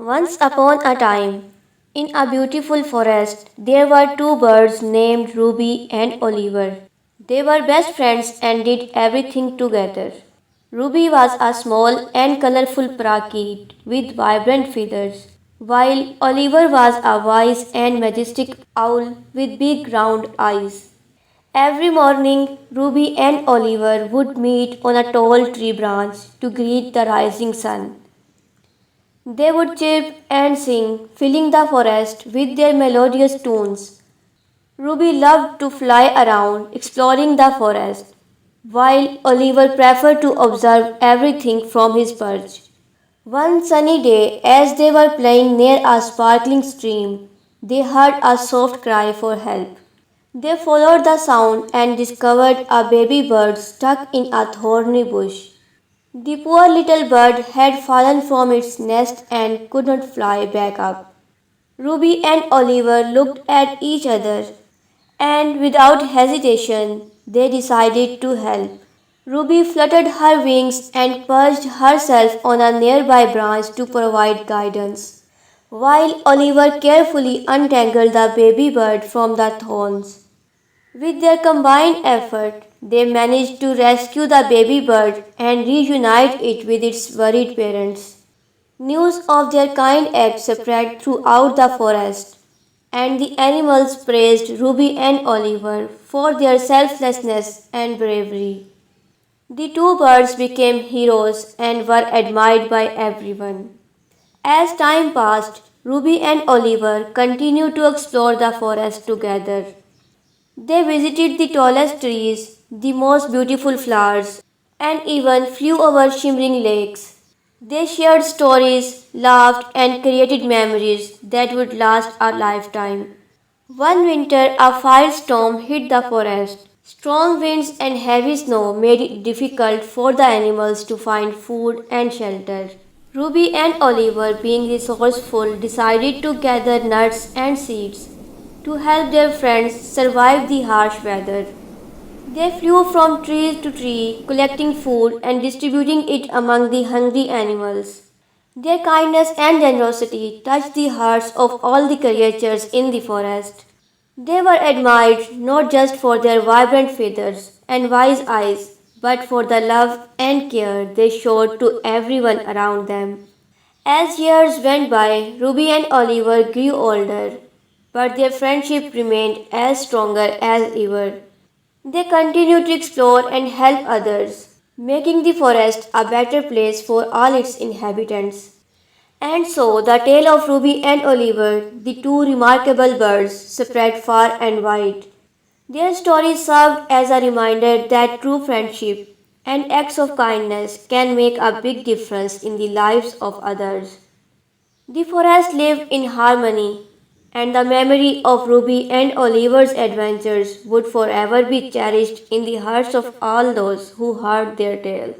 Once upon a time, in a beautiful forest, there were two birds named Ruby and Oliver. They were best friends and did everything together. Ruby was a small and colorful parakeet with vibrant feathers, while Oliver was a wise and majestic owl with big round eyes. Every morning, Ruby and Oliver would meet on a tall tree branch to greet the rising sun. They would chirp and sing, filling the forest with their melodious tunes. Ruby loved to fly around, exploring the forest, while Oliver preferred to observe everything from his perch. One sunny day, as they were playing near a sparkling stream, they heard a soft cry for help. They followed the sound and discovered a baby bird stuck in a thorny bush. The poor little bird had fallen from its nest and could not fly back up. Ruby and Oliver looked at each other, and without hesitation, they decided to help. Ruby fluttered her wings and perched herself on a nearby branch to provide guidance, while Oliver carefully untangled the baby bird from the thorns. With their combined effort, they managed to rescue the baby bird and reunite it with its worried parents. News of their kind act spread throughout the forest, and the animals praised Ruby and Oliver for their selflessness and bravery. The two birds became heroes and were admired by everyone. As time passed, Ruby and Oliver continued to explore the forest together. They visited the tallest trees, the most beautiful flowers, and even flew over shimmering lakes. They shared stories, laughed, and created memories that would last a lifetime. One winter, a firestorm hit the forest. Strong winds and heavy snow made it difficult for the animals to find food and shelter. Ruby and Oliver, being resourceful, decided to gather nuts and seeds to help their friends survive the harsh weather. They flew from tree to tree, collecting food and distributing it among the hungry animals. Their kindness and generosity touched the hearts of all the creatures in the forest. They were admired not just for their vibrant feathers and wise eyes, but for the love and care they showed to everyone around them. As years went by, Ruby and Oliver grew older, but their friendship remained as stronger as ever. They continued to explore and help others, making the forest a better place for all its inhabitants. And so the tale of Ruby and Oliver, the two remarkable birds, spread far and wide. Their story served as a reminder that true friendship and acts of kindness can make a big difference in the lives of others. The forest lived in harmony, and the memory of Ruby and Oliver's adventures would forever be cherished in the hearts of all those who heard their tale.